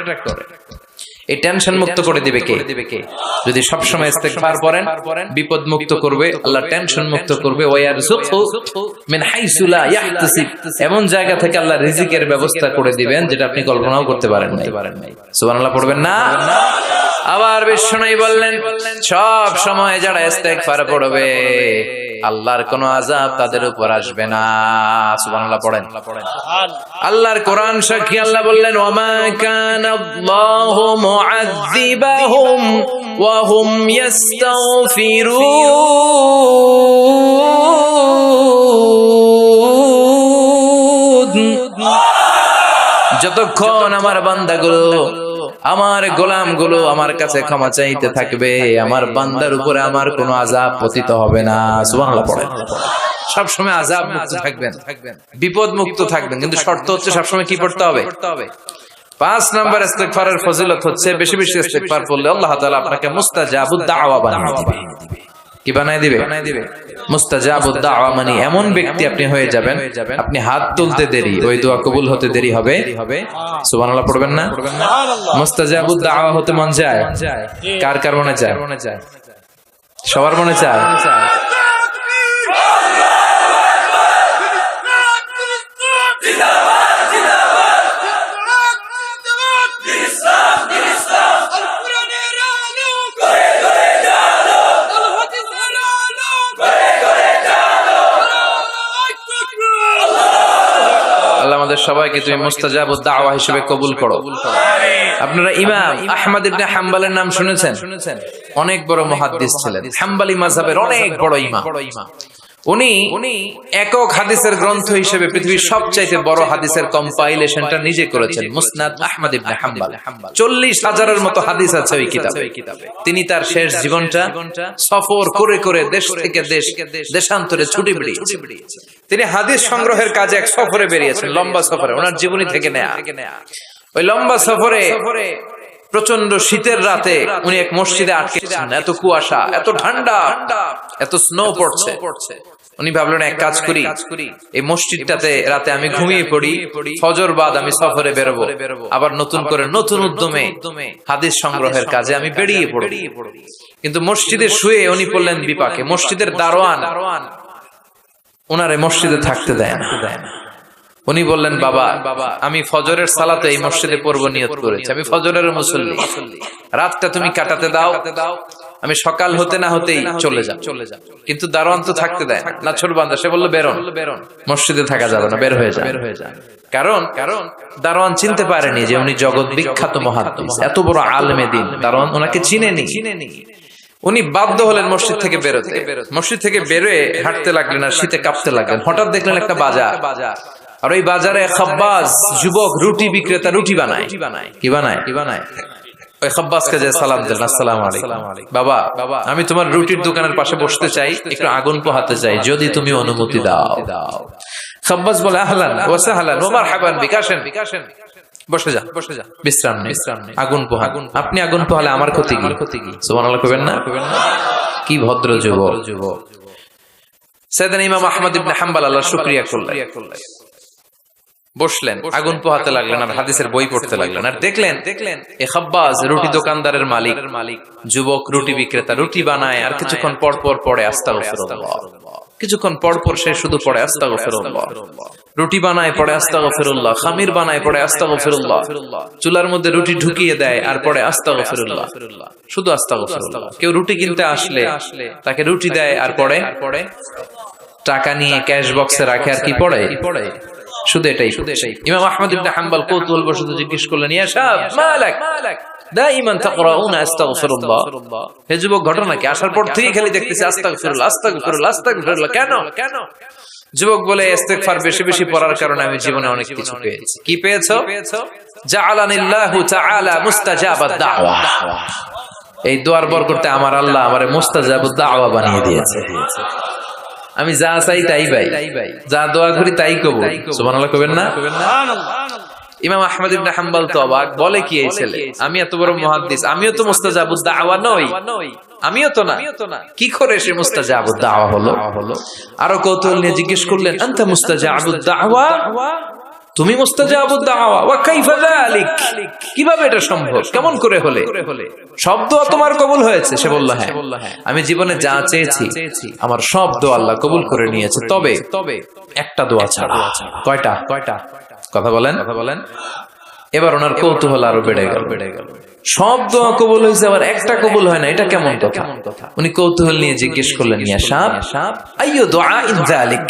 এই টেনশন মুক্ত করে দিবে কে? যদি সবসময় ইস্তিগফার পড়েন, বিপদ মুক্ত করবে আল্লাহ, টেনশন মুক্ত করবে। ওয়ায়ারযুকহু মিন হাইসু লা ইয়াহতাসিব, এমন জায়গা থেকে আল্লাহ রিজিকের ব্যবস্থা করে দিবেন যেটা আপনি কল্পনাও করতে পারেন নাই। সুবহানাল্লাহ পড়বেন না? আবার বিশ্বনবী বললেন সব সময় যারা ইস্তিগফার পড়বে, আল্লাহর কোনো আযাব তাদের উপর আসবে না। সুবহানাল্লাহ পড়েন। আল্লাহর কোরআন সাক্ষী, আল্লাহ বললেন ওয়ামা কানাল্লাহু মুআযযিবাহুম ওয়া হুম ইস্তাগফিরুন। যতক্ষণ আমার বান্দাগুলো, আমার গোলামগুলো আমার কাছে ক্ষমা চাইতে থাকবে, আমার বান্দার উপরে আমার কোনো আযাব পতিত হবে না। সুবহানাল্লাহ পড়েন। সবসময় আযাব মুক্ত থাকবেন, বিপদ মুক্ত থাকবেন, কিন্তু শর্ত হচ্ছে সবসময় কি পড়তে হবে? 5 নাম্বার ইস্তেগফারের ফজিলত হচ্ছে বেশি বেশি ইস্তেগফার পড়লে আল্লাহ তাআলা আপনাকে মুস্তাজাবুদ দাওয়া বানিয়ে দিবে। কি বানায় দিবে? মুস্তাজাবুদ দাওয়া মানে এমন ব্যক্তি আপনি হয়ে যাবেন, আপনি হাত তুলতে দেরি, ওই দোয়া কবুল হতে দেরি হবে। সুবহানাল্লাহ পড়বেন না? মুস্তাজাবুদ দাওয়া হতে মন যায়? কার কার মনে যায়? সবার মনে চায়? আল্লাহ আমাদের সবাইকে তুমি মুস্তাজাবুদ দাওয়া হিসেবে কবুল করো। আপনারা ইমাম আহমদ ইবনে হাম্বলের নাম শুনেছেন? অনেক বড় মুহাদ্দিস ছিলেন, হাম্বলি মাযহাবের অনেক বড় ইমাম। উনি একক হাদিসের গ্রন্থ হিসেবে পৃথিবীর সবচাইতে বড় হাদিসের কম্পাইলেশনটা নিজে করেছেন, মুসনাদ আহমদ ইবনে হাম্বল। 40,000-এর মতো হাদিস আছে ওই কিতাবে। তিনি তার শেষ জীবনটা সফর করে করে দেশ থেকে দেশান্তরে ছুটে বেরিয়েছেন। তিনি হাদিস সংগ্রহের কাজে এক সফরে বেরিয়েছেন, লম্বা সফরে, ওনার জীবনী থেকে নেয়া। ওই লম্বা সফরে প্রচন্ড শীতের রাতে উনি এক মসজিদে আটকেছেন। এত কুয়াশা, এত ঠান্ডা, এত স্নো পড়ছে। উনি ভাবলেন এক কাজ করি, এই মসজিদটাতে রাতে আমি ঘুমিয়ে পড়ি, ফজর বাদ আমি সফরে বেরোবো, আবার নতুন করে নতুন উদ্যমে হাদিস সংগ্রহের কাজে আমি বেরিয়ে পড়ি। কিন্তু মসজিদে শুয়ে উনি পড়লেন বিপাকে। মসজিদের দারোয়ান ওনারে মসজিদে থাকতে দেয় না। উনি বললেন, বাবা আমি ফজরের সালাতে এই মসজিদে পড়বো নিয়ত করেছি, আমি ফজরের মুসল্লি, রাতটা তুমি কাটাতে দাও, আমি সকাল হতে না হতেই চলে যাব। কিন্তু দারোয়ান তো থাকতে দেয় না, ছোটবান্দা। সে বললো বেরোন, মসজিদে থাকা যাবে না, বের হয়ে যান। কারণ দারোয়ান চিনতে পারেনি যে উনি জগৎ বিখ্যাত মুহাদ্দিস, এত বড় আলেমে দ্বীন। দারোয়ান ওনাকে চিনেনি। উনি বাধ্য হলেন মসজিদ থেকে বেরোতে। মসজিদ থেকে বেরোয় হাঁটতে লাগলেন আর শীতে কাঁপতে লাগলেন। হঠাৎ দেখলেন একটা বাজার, আর ওই বাজারে খাব্বাস যুবক রুটি বিক্রেতা রুটি বানায়। কি বানায়? ওই খাব্বাসকে যে সালাম দিলেন, আসসালামু আলাইকুম, বাবা আমি তোমার রুটির দোকানের পাশে বসতে চাই, একটু আগুন পোহাতে চাই, যদি তুমি অনুমতি দাও। খাব্বাস বলে, আহলান ওয়া সাহলান ওয়া মারহাবান বিক, আসেন বসে যা, বিশ্রাম নেই, আগুন পোহা। আপনি আগুন পোহালে আমার ক্ষতি কি? সুবহানাল্লাহ কইবেন না? কি ভদ্র যুবক। সাইয়েদনা ইমাম আহমদ ইবনে হাম্বল আল্লাহর শুকরিয়া করলেন, বসলেন, আগুন পোহাতে লাগলেন আর হাদিসের বই পড়তে লাগলেন। আর দেখলেন এই খাব্বাস রুটি দোকানদারের মালিক, যুবক রুটি বিক্রেতা, রুটি বানায় আর কিছুক্ষণ পর পর পড়ে আস্তাগফিরুল্লাহ, কিছুক্ষণ পর পর সে শুধু পড়ে আস্তাগফিরুল্লাহ। রুটি বানায় পড়ে আস্তাগফিরুল্লাহ, খামির বানায় পড়ে আস্তাগফিরুল্লাহ, চুলার মধ্যে রুটি ঢুকিয়ে দেয় আর পড়ে আস্তাগফিরুল্লাহ, শুধু আস্তাগফিরুল্লাহ। কেউ রুটি কিনতে আসলে তাকে রুটি দেয় আর পড়ে, টাকা নিয়ে ক্যাশ বক্সে রাখে আর কি পড়ে, শুধু এটাই। ইমাম আহমদ ইবনে হাম্বল কৌতূহলবশত জিজ্ঞেস করলেন, ইয়া শাব মালাক দাইমান তাকরাউনা আস্তাগফিরুল্লাহ, হে যুবক ঘটনা কি? আসার পর থেকে খালি দেখতেছি আস্তাগফিরুল্লাহ আস্তাগফিরুল্লাহ আস্তাগফিরুল্লাহ, কেন? যুবক বলে, ইস্তেগফার বেশি বেশি পড়ার কারণে আমি জীবনে অনেক কিছু পেয়েছি। কি পেয়েছো? জাআলানিল্লাহু তাআলা মুস্তাজাবাদ দাওয়া, এই দোয়ার বরকতে আমার আল্লাহ আমারে মুস্তাজাবুদ দাওয়া বানিয়ে দিয়েছে। আমি যা চাই তাই ভাই, যা দোয়া করি তাই কবুল। সুবহানাল্লাহ কইবেন না? ইমাম আহমদ ইবনে হাম্বল তো অবাক, বলে কি এই ছেলে, আমি এত বড় মুহাদ্দিস, আমিও তো মুস্তাজাবুদ দাওয়া নই, আমিও তো না, কি করে সে মুস্তাজাবুদ দাওয়া হলো? আরো কৌতূহল নিয়ে জিজ্ঞেস করলেন, আনতা মুস্তাজাবুদ দাওয়া, তুমি মুস্তাজাবুদ দাওয়া, ওয়া কাইফা যালিক, কিভাবে এটা সম্ভব, কেমন করে হলে? সব দোয়া তোমার কবুল হয়েছে? সে বলল, হ্যাঁ, আমি জীবনে যা চেয়েছি আমার সব দোয়া আল্লাহ কবুল করে নিয়েছে, তবে একটা দোয়া ছাড়া। কয়টা? কথা বলেন। এবার ওনার কৌতূহল আরো বেড়ে গেল। সব দোয়া কবুল হয়েছে, আবার একটা কবুল হয় না, এটা কেমন কথা? উনি কৌতূহল নিয়ে জিজ্ঞেস করলেন, ইয়া শাব আইয়ু দুআইন যালিক,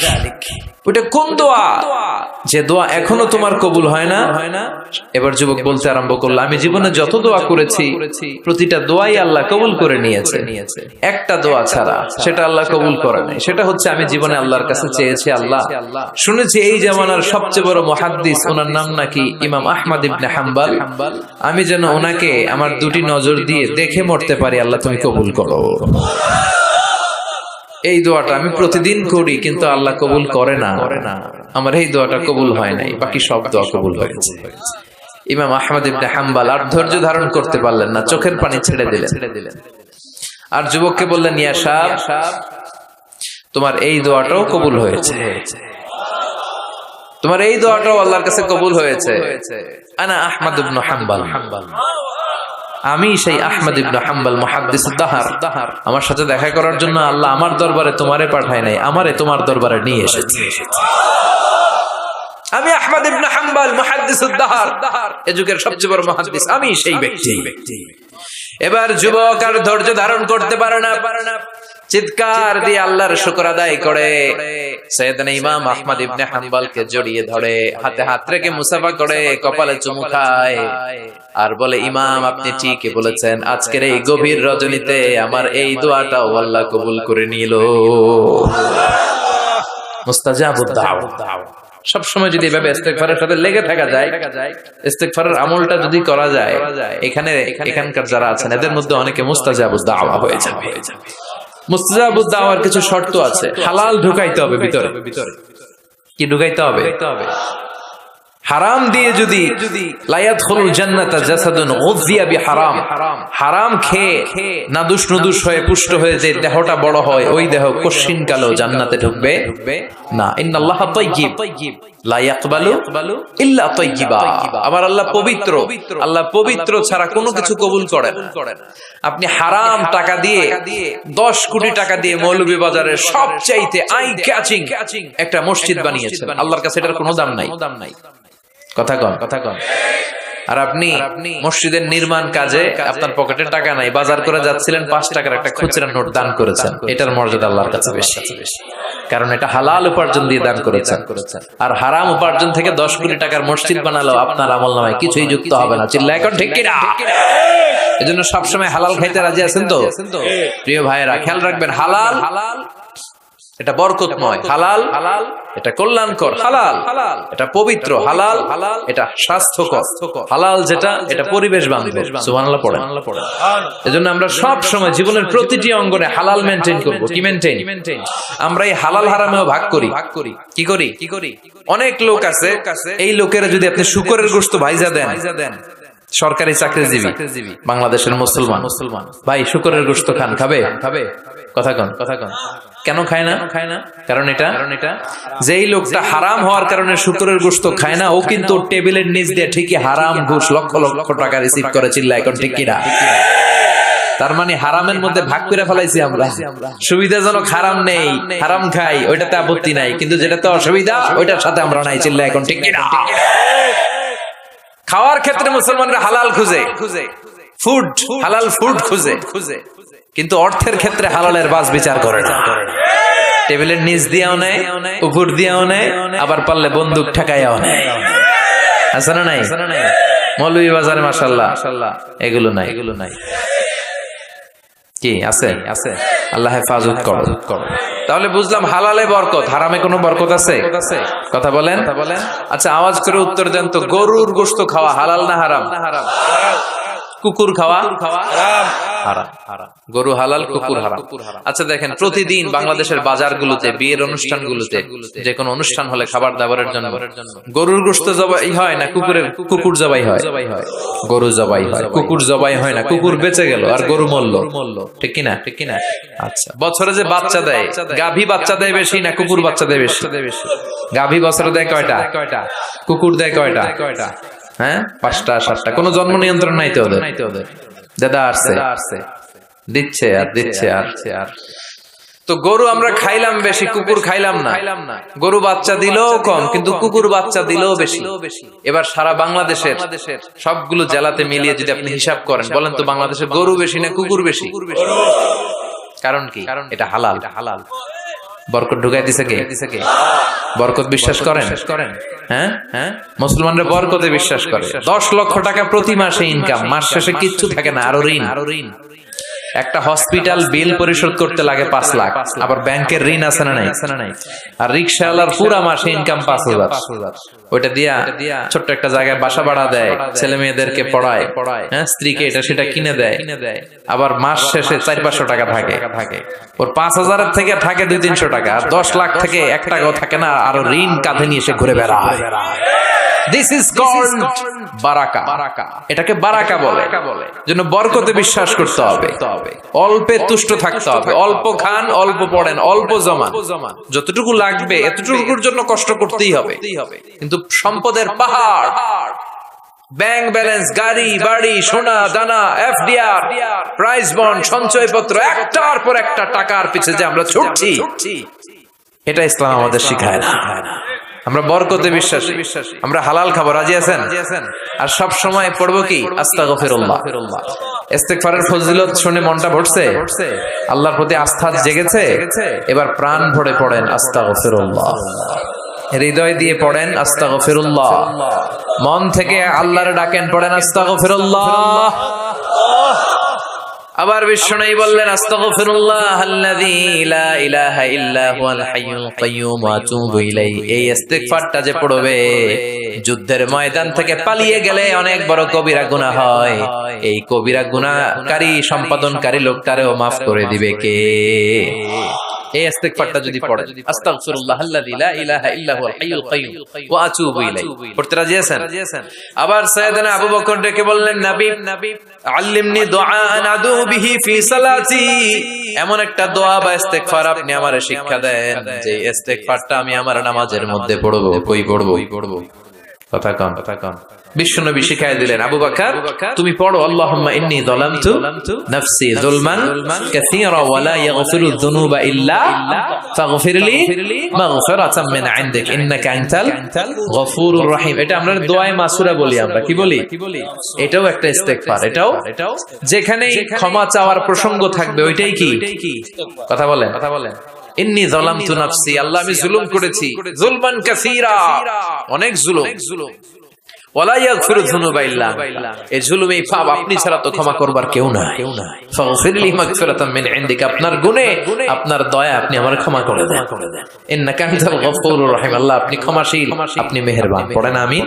ওটা কোন দোয়া যে দোয়া এখনো তোমার কবুল হয় না? এবার যুবক বলতে আরম্ভ করলো, আমি জীবনে যত দোয়া করেছি প্রতিটা দোয়াই আল্লাহ কবুল করে নিয়েছে, একটা দোয়া ছাড়া সেটা আল্লাহ কবুল করে নাই। সেটা হচ্ছে আমি জীবনে আল্লাহর কাছে চেয়েছি, আল্লাহ শুনেছি এই জামানার সবচেয়ে বড় মুহাদ্দিস, ওনার নাম নাকি ইমাম আহমদ ইবনে হাম্বল, আমি যেন ওনাকে আমার দুটি নজর দিয়ে দেখে মরতে পারি, আল্লাহ তুমি কবুল করো। এই দোয়াটা আমি প্রতিদিন করি কিন্তু আল্লাহ কবুল করে না, আমার এই দোয়াটা কবুল হয় নাই, বাকি সব দোয়া কবুল হয়েছে। ইমাম আহমদ ইবনে হাম্বল আর ধৈর্য ধারণ করতে পারলেন না, চোখের পানি ছেড়ে দিলেন। আর যুবককে বললেন, ইয়া শাব, তোমার এই দোয়াটাও কবুল হয়েছে, তোমার এই দোয়াটাও আল্লাহর কাছে কবুল হয়েছে। আনা আহমদ ইবনে হাম্বল, আমি সেই আহমদ ইবনে হাম্বল মুহাদ্দিসুদ দাহর, আমার সাথে দেখা করার জন্য আল্লাহ আমার দরবারে তোমারে পাঠায় নাই, আমারে তোমার দরবারে নিয়ে এসেছে। আমি আহমদ ইবনে হাম্বল মুহাদ্দিসুদ দাহর, এ যুগের সবচেয়ে বড় মুহাদ্দিস, আমি সেই ব্যক্তি। এবার যুবক আর ধৈর্য ধারণ করতে পারে না, চিৎকার দিয়ে আল্লাহর শুকর আদায় করে সাইয়েদনা ইমাম আহমদ ইবনে হাম্বলকে জড়িয়ে ধরে, হাতে হাত রেখে মুসাফা করে, কপালে চুমু খায় আর বলে, ইমাম আপনি ঠিকই বলেছেন, আজকের এই গভীর রজনীতে আমার এই দোয়াটাও আল্লাহ কবুল করে নিল। মুস্তাজাবুদ দাওয়া। সব সময় যদি এভাবে ইস্তেগফারের সাথে লেগে থাকা যায়, ইস্তেগফারের আমলটা যদি করা যায়, এখানকার যারা আছেন এদের মধ্যে অনেকে মুস্তাজাবুদ দাওয়া হয়ে যাবে। মুস্তাজাবুদ দাওয়ার কিছু শর্ত আছে, হালাল ঢুকাইতে হবে ভিতরে। কি ঢুকাইতে হবে? হারাম দিয়ে যদি লা ইয়াদখুলুল জান্নাতা জাসাদুন গুযিয়া বিহারাম, হারাম খেয়ে নাদুস নুদুস হয়ে পুষ্ট হয়ে যে দেহটা বড় হয়, ওই দেহ কশিন কালো জান্নাতে ঢুকবে না। ইন্নাল্লাহা তাইয়্যিব লা ইয়াকবালু ইল্লা তাইয়্যিবা, আমার আল্লাহ পবিত্র, আল্লাহ পবিত্র ছাড়া কোনো কিছু কবুল করে না। আপনি হারাম টাকা দিয়ে 10 কোটি টাকা দিয়ে মৌলভী বাজারের সবচাইতে আই ক্যাচিং একটা মসজিদ বানিয়েছেন, আল্লাহর কাছে এটার কোনো দাম নাই। কথা কন। আর আপনি মসজিদের নির্মাণ কাজে আপনার পকেটে টাকা নাই, বাজার করে যাচ্ছিলেন, 5 টাকার একটা খুচরা নোট দান করেছেন, এটার মর্যাদা আল্লাহর কাছে বেশি, কারণ এটা হালাল উপার্জন দিয়ে দান করেছেন। আর হারাম উপার্জন থেকে 10 কোটি টাকার মসজিদ বানালো আপনার আমলনামায় কিছুই যুক্ত হবে না। চিল্লায় এখন ঠিক কিনা? এজন্য সবসময় হালাল খাইতে রাজি আছেন তো প্রিয় ভাইয়েরা? খেয়াল রাখবেন, হালাল এটা বরকতময়, হালাল এটা কল্যাণকর, হালাল এটা পবিত্র, হালাল এটা স্বাস্থ্যকর, হালাল যেটা এটা পরিবেশ বান্ধব। সুবহানাল্লাহ পড়েন। এজন্য আমরা সব সময় জীবনের প্রতিটি অঙ্গনে হালাল মেইনটেইন করব। কি মেইনটেইন? আমরা এই হালাল হারামেও ভাগ করি। কি করি? অনেক লোক আছে, এই লোকেরা যদি আপনি শুকরের গোশত ভাইজা দেন, সরকারি চাকরিজীবী বাংলাদেশের মুসলমান ভাই, শুকরের গোশত খাবে? কথা কন। কেন খায় না? কারণ এটা যেই লোকটা হারাম হওয়ার কারণে শুকরের গোশত খায় না, ও কিন্তু টেবিলের নিচ দিয়ে ঠিকই হারাম ঘুষ লক্ষ লক্ষ টাকা রিসিভ করে। চিল্লা এখন ঠিক কিনা? তার মানে হারামের মধ্যে ভাগ করে ফেলাইছি আমরা। সুবিধাজনক হারাম নেই, হারাম খাই, ওইটাতে আপত্তি নাই, কিন্তু যেটাতে অসুবিধা ওইটার সাথে আমরা নাই। চিল্লা এখন ঠিক কিনা? খাওয়ার ক্ষেত্রে মুসলমানরা হালাল খুঁজে, হালাল ফুড খুঁজে, কিন্তু অর্থের ক্ষেত্রে হালালের বাস বিচার করে না। টেবিলের নিচ দিয়েও নেয়, উপর দিয়েও নেয়, আবার পারলে বন্দুক ঠেকাইয়াও নেয়। আছে না নাই? মৌলভী বাজারে মাশাআল্লাহ এগুলো নাই। কি আছে? আল্লাহ হেফাজত করো। তাহলে বুঝলাম হালালে বরকত, হারামে কোনো বরকত আছে? কথা বলেন। আচ্ছা, আওয়াজ করে উত্তর দেন তো, গরুর গোশত খাওয়া হালাল না হারাম? কুকুর খাওয়া হারাম। গরু হালাল, কুকুর হারাম। আচ্ছা দেখেন, প্রতিদিন বাংলাদেশের বাজারগুলোতে, বিয়ের অনুষ্ঠানগুলোতে, যে কোনো অনুষ্ঠান হলে খাবার দাবারের জন্য গরুর গোশত জবাই হয় না কুকুর জবাই হয়? গরু জবাই হয়, কুকুর জবাই হয় না। কুকুর বেঁচে গেল আর গরু মরল। ঠিক কিনা? আচ্ছা, বছরে যে বাচ্চা দেয়, গাভী বাচ্চা দেয় বেশি না কুকুর বাচ্চা দেয় বেশি? গাভী বছরে দেয় কয়টা? কুকুর দেয় কয়টা? হ্যাঁ, 5টা 7টা। কোনো জন্ম নিয়ন্ত্রণ নাই তো ওদের। দাদা আসছে দিচ্ছে আর তো গরু আমরা খাইলাম বেশি, কুকুর খাইলাম না। গরু বাচ্চা দিলেও কম, কিন্তু কুকুর বাচ্চা দিলেও বেশি। এবার সারা বাংলাদেশের সবগুলো জেলাতে মিলিয়ে যদি আপনি হিসাব করেন, বলেন তো বাংলাদেশে গরু বেশি না কুকুর বেশি? কারণ কি? এটা হালাল। বরকত ঢুকাই দিছে কে? বরকত বিশ্বাস করেন? হ্যাঁ, মুসলমানরা বরকতে বিশ্বাস করে। 10 লক্ষ টাকা প্রতি মাসে ইনকাম, মাস শেষে কিচ্ছু থাকে না, আরো ঋণ। একটা হসপিটাল বিল পরিশোধ করতে লাগে 5 লাখ, আবার ব্যাংকের ঋণ আছে না নাই, আর রিকশাওয়ালার পুরা মাসে ইনকাম 5,000, ওইটা দিয়া ছোট্ট একটা জায়গায় বাসা ভাড়া দেয়, ছেলে মেয়েদেরকে পড়ায়, হ্যাঁ, স্ত্রীকে এটা সেটা কিনে দেয়, আবার মাস শেষে 400-500 টাকা থাকে, ওর 5,000 থেকে থাকে 200-300 টাকা, আর 10 লাখ থেকে 1 টাকাও থাকে না, আরো ঋণ কাঁধে নিয়ে এসে ঘুরে বেড়ায়। This is called বারাকা। এটাকে বারাকা বলে। জন্য বরকতে বিশ্বাস করতে হবে, অল্পে তুষ্ট থাকতে হবে, অল্প খান, অল্প পড়েন, অল্প জমান, যতটুকু লাগবে এতটুকুর জন্য কষ্ট করতেই হবে। কিন্তু সম্পদের পাহাড়, ব্যাংক ব্যালেন্স, গাড়ি বাড়ি, সোনা দানা, এফডিআর, প্রাইজ বন্ড, সঞ্চয়পত্র, একটার পর একটা টাকার পিছে যে আমরা ছুটছি, এটা ইসলাম আমাদের শিখায় না। আমরা বরকতে বিশ্বাসী, আমরা হালাল খাবো, রাজি আছেন? আর সব সময় পড়বো কি আস্তাগফিরুল্লাহ। ইস্তিগফারের ফজিলত শুনে মনটা ভরছে, আল্লাহর প্রতি আস্থা জেগেছে, এবার প্রাণ ভরে পড়েন আস্তাগফিরুল্লাহ, হৃদয় দিয়ে পড়েন আস্তাগফিরুল্লাহ, মন থেকে আল্লাহর ডাকেন, পড়েন আস্তাগফিরুল্লাহ। আবার বিষ্ণু বললেন আস্তাগফিরুল্লাহ আল্লাযী লা ইলাহা ইল্লা হুয়াল হাইয়ুল কাইয়্যুম ওয়া আতুবু ইলাইহি। এই ইস্তিগফারটা যে পড়বে, যুদ্ধের ময়দান থেকে পালিয়ে গেলে অনেক বড় কবিরা গুনাহ হয়, এই কবিরা গুনাহকারী সম্পাদনকারী লোকটারেও maaf করে দিবে কে? এই ইস্তিগফারটা যদি পড়েন, আস্তাগফিরুল্লাহ আল্লাযী লা ইলাহা ইল্লা হুয়াল হাইয়ুল কাইয়্যুম ওয়া আতুবু ইলাইহি, পড়তে রাজি আছেন? আবার সাইয়েদনা আবু বকর ডেকে বললেন, নবী আল্লিমনি দুআআন আদু বিহি ফি সালাতি, এমন একটা দোয়া বা ইস্তিগফার আপনি আমারে শিক্ষা দেন যে ইস্তিগফারটা আমি আমার নামাজের মধ্যে পড়ব। কই পড়ব? কথা কন। বিশ্বনবী শিখায় দিলেন, আবু বকর তুমি পড়ো, আল্লাহুম্মা ইন্নী যালামতু নাফসি যুলমান কাসীরা ওয়া লা ইয়াগফিরু যুনুবা ইল্লা ফাগফিরলি মাগফিরাতাম মিন ইনদিক ইন্নাকা আনতাল গফুরুর রহিম। এটা আমরা দোয়ায়ে মাসুরা বলি, আমরা কি বলি? এটাও একটা ইস্তিগফার। এটাও যেখানে ক্ষমা চাওয়ার প্রসঙ্গ থাকবে ওইটাই কি কথা বলেন। ইন্নী যালামতু নাফসি, আল্লাহ আমি জুলুম করেছি, যুলমান কাসীরা, অনেক জুলুম, ওয়ালা ইয়াগফিরু যুনুবা ইল্লা আনতা, এই জুলুম, এই পাপ আপনি ছাড়া তো ক্ষমা করবার কেউ নাই। ফাগফিরলি মাগফিরাতাম মিন ইনদিক, আপনার গুণে আপনার দয়া আপনি আমার ক্ষমা করে দেন। ইন্নাকা আনতাল গফুরুর রহিম, আল্লাহ আপনি ক্ষমাশীল, আপনি মেহেরবান। পড়েন আমিন।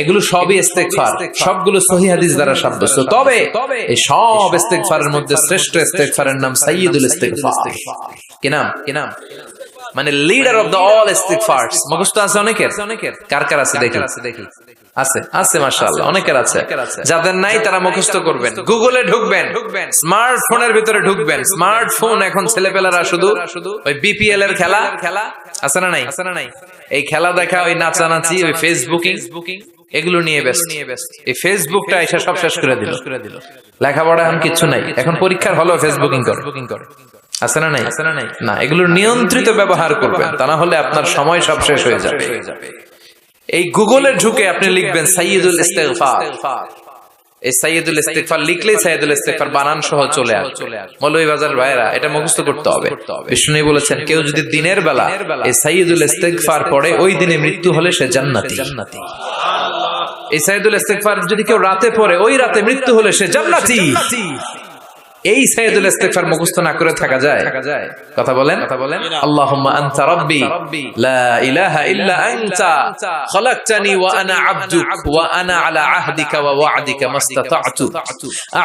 এগুলো সবই ইস্তিগফার, সবগুলো সহিহ হাদিস দ্বারা সাব্যস্ত। তবে এই সব ইস্তিগফারের মধ্যে শ্রেষ্ঠ ইস্তিগফারের নাম সাইয়্যিদুল ইস্তিগফার। কি নাম? মানে লিডার অফ দ্য অল ইস্তিগফারস। মুখস্থ আছে অনেকের? কার কার আছে দেখি? আছে মাশাআল্লাহ, অনেকের আছে। যাদের নাই তারা মুখস্থ করবেন, গুগলে ঢুকবেন, স্মার্টফোনের ভিতরে ঢুকবেন। স্মার্টফোন এখন ছেলেপেলারা শুধু ওই বিপিএল এর খেলা আছে না নাই, এই খেলা দেখা, ওই নাচানাচি, ওই ফেসবুকিং, এগুলো নিয়ে ব্যস্ত। এই ফেসবুকটা এসে সব শেষ করে দিল। লেখাপড়া এখন কিচ্ছু নাই, এখন পরীক্ষার হলো ফেসবুকিং করে। আছে না নাই? না, এগুলোর নিয়ন্ত্রিত ব্যবহার করবেন, তা না হলে আপনার সময় সব শেষ হয়ে যাবে। এই গুগলে ঢুকে আপনি লিখবেন সাইয়্যিদুল ইস্তিগফার। এই সাইয়্যিদুল ইস্তিগফার লিখলেই সাইয়্যিদুল ইস্তিগফার বানান সহ চলে আসবে। মৌলভীবাজার ভাইরা, এটা মুখস্থ করতে হবে। বিষ্ণু বলেছেন, কেউ যদি দিনের বেলা এই সাইয়্যিদুল ইস্তিগফার পড়ে, ওই দিনে মৃত্যু হলে সে জান্নাতি। এই সাইয়্যিদুল ইস্তিগফার যদি কেউ রাতে পড়ে, ওই রাতে মৃত্যু হলে সে জান্নাতি। এই সাইয়্যিদুল ইস্তিগফার মুখস্থ না করে থাকা যায়? কথা বলেন। আল্লাহুম্মা আনতা রাব্বি লা ইলাহা ইল্লা আনতা খালাকতানি ওয়া আনা আবদুক ওয়া আনা আলা আহদিকা ওয়া ওয়া'দিকা মাস্তাতা'তু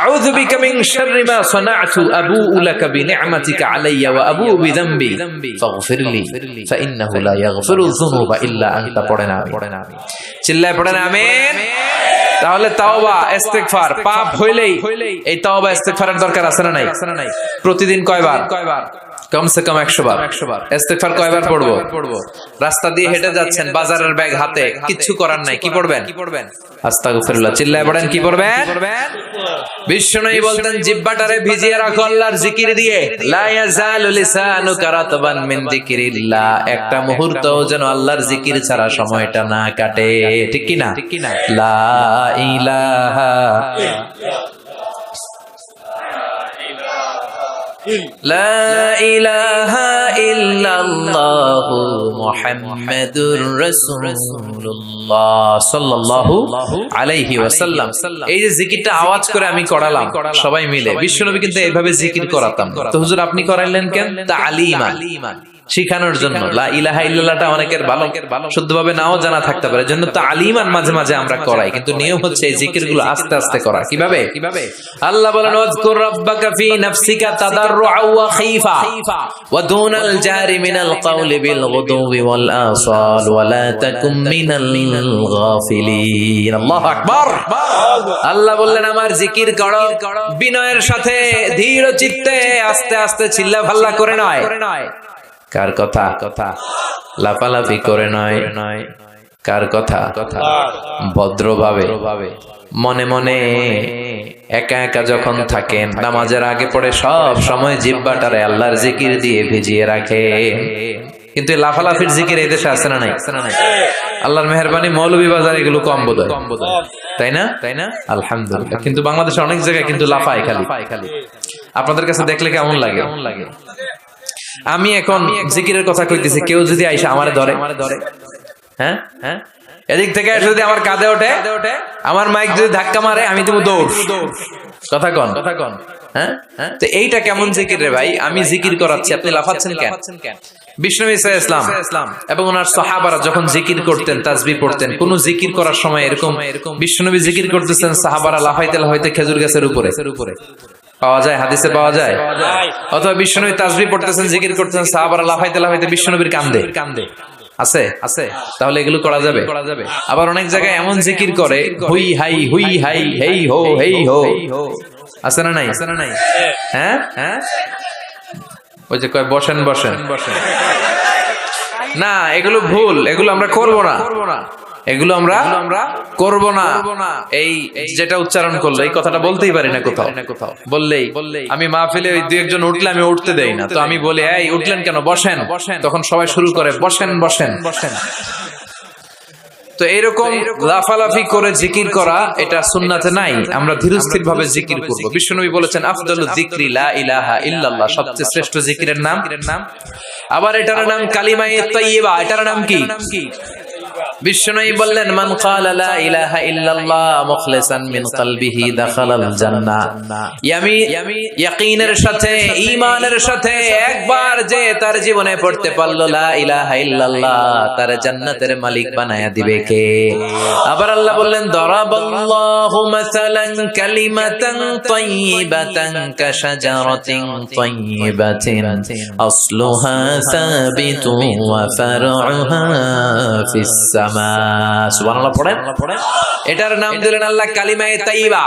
আউযু বিকা মিন শাররি মা সানা'তু আবু'ু লাকা বিনি'মাতিকা আলাইয়া ওয়া আবু'ু বিযামবি ফাগফিরলি ফাইন্নাহু লা ইয়াগফিরু যুনুবা ইল্লা আনতা। পড়েন আমিন, চিল্লায় পড়েন আমিন। তাহলে তাওবা ইস্তিগফার, পাপ হইলেই এই তাওবা ইস্তিগফারের দরকার আছে না নাই? প্রতিদিন কয়বার? কমসে কম 100 বার। ইস্তিগফার কয়বার পড়বো? রাস্তা দিয়ে হেঁটে যাচ্ছেন, বাজারের ব্যাগ হাতে, কিচ্ছু করার নাই, কি পড়বেন? আস্তাগফিরুল্লাহ। চিল্লায় পড়েন, কি পড়বেন? বিষ্ণু বলতেন, জিহ্বাটারে ভিজিয়ে রাখো আল্লাহর জিকির দিয়ে। লা ইয়াজালু লিসানুকা রাতবান মিন যিকরিল্লাহ, একটা মুহূর্তও যেন আল্লাহর জিকির ছাড়া সময়টা না কাটে। ঠিক কি না? লা ইলাহা লা ইলাহা ইল্লাল্লাহু মুহাম্মাদুর রাসূলুল্লাহ সাল্লাল্লাহু আলাইহি ওয়াসাল্লাম। এই যে জিকিরটা আওয়াজ করে আমি করালাম সবাই মিলে, বিশ্বনবী কিন্তু এইভাবে জিকির করাতাম। তো হুজুর আপনি করাইলেন কেন? তালিমান, শিখানোর জন্য। লা ইলাহা ইল্লাল্লাহটা অনেকের ভালো শুদ্ধভাবে নাও জানা থাকতে পারে, জন্য তালিমান মাঝে মাঝে আমরা করাই, কিন্তু নিয়ম হচ্ছে এই জিকিরগুলো আস্তে আস্তে করা। কিভাবে? আল্লাহ বলেন ওয়াজকুর রাব্বাকা ফি নাফসিকা তাদাররুআ ওয়া খাইফা ওয়া দুনাল জারি মিনাল কাওলি বিল গুদুবি ওয়াল আসাল ওয়া লা তাকুম মিনাল গাফিলিন। আল্লাহু আকবার। আল্লাহ বললেন আমার জিকির করো বিনয়ের সাথে, ধীর চিত্তে, আস্তে আস্তে, চিল্লা ভাল্লা করে নয়। কার কথা? লাফালাফি করে নয়। কার কথা? ভদ্রভাবে, মনে মনে, একা একা যখন থাকেন, নামাজের আগে পড়ে সব সময় জিহ্বাটারে আল্লাহর জিকির দিয়ে ভিজিয়ে রাখে। কিন্তু লাফালাফির জিকির এই দেশে আছে না নাই? আল্লাহর মেহেরবানি, মৌলভীবাজার এগুলো কম বোধহয়, তাই না? আলহামদুলিল্লাহ। কিন্তু বাংলাদেশে অনেক জায়গায় কিন্তু লাফায় খালি। আপনাদের কাছে দেখলে কেমন লাগে? আমি এখন জিকিরের কথা কইতেছি, কেউ যদি আইসা আমারে ধরে, হ্যাঁ, এদিক থেকে যদি আমার কাঁধে ওঠে, আমার মাইক যদি ধাক্কা মারে, আমি দেবো দৌড়। কথা কন, হ্যাঁ। তো এইটা কেমন জিকির রে ভাই? আমি জিকির করাচ্ছি, আপনি লাফাচ্ছেন কেন? বিষ্ণু ইসলাম এবং ওনার সাহাবারা যখন জিকির করতেন, তাসবিহ পড়তেন, কোন জিকির করার সময় এরকম বিষ্ণুনবী জিকির করতেছেন, সাহাবারা লাফাইতে লাফাইতে খেজুর গাছের উপরে পাওয়া যায়, হাদিসে পাওয়া যায়। অথবা বিষ্ণুনবী তাসবিহ পড়তেছেন, জিকির করতেছেন, সাহাবারা লাফাইতে লাফাইতে বিষ্ণুনবীর কান্দে আছে। তাহলে এগুলো করা যাবে। আবার অনেক জায়গায় এমন জিকির করে, হুই হাই হেই হো আছে না নাই? হ্যাঁ, ওই যে কয় বসেন না, এগুলো ভুল, এগুলো আমরা করব না, এগুলো আমরা করব না। এই যেটা উচ্চারণ করলো, এই কথাটা বলতেই পারি না কোথাও। বললেই আমি মাহফিলে ওই দুই একজন উঠলে আমি উঠতে দেই না, তো আমি বলি এই উঠলেন কেন, বসেন। তখন সবাই শুরু করে বসেন। তো এরকম লাফালাফি করে জিকির করা, এটা সুন্নাতে নাই। আমরা ধীরস্থির ভাবে জিকির করব। বিশ্বনবী বলেছেন আফদালুয যিকরি লা ইলাহা ইল্লাল্লাহ, সবচেয়ে শ্রেষ্ঠ জিকিরের নাম। আবার এটার নাম কালিমায়ে তাইয়্যিবা। এটার নাম কি? বিশ্বনবী বললেন মান ক্বালা লা ইলাহা ইল্লাল্লাহ মুখলিসান মিন কলবিহি দাখালাল জান্নাহ। ইয়াকিনের সাথে, ঈমানের সাথে একবার যে তার জীবনে পড়তে পারলো লা ইলাহা ইল্লাল্লাহ, তার জান্নাতের মালিক বানায়া দিবে কে? আবার আল্লাহ বললেন দারাবাল্লাহু মাসালান কালিমাতান তাইয়্যিবাতান কাশাজারাতিন তাইয়্যিবাতিন আসলুহা সাবিতুন ওয়া ফারউহা ফিস সামা। সুবহানাল্লাহ পড়েন। এটার নাম দিলেন আল্লাহ কালিমায়ে তাইয়্যিবা।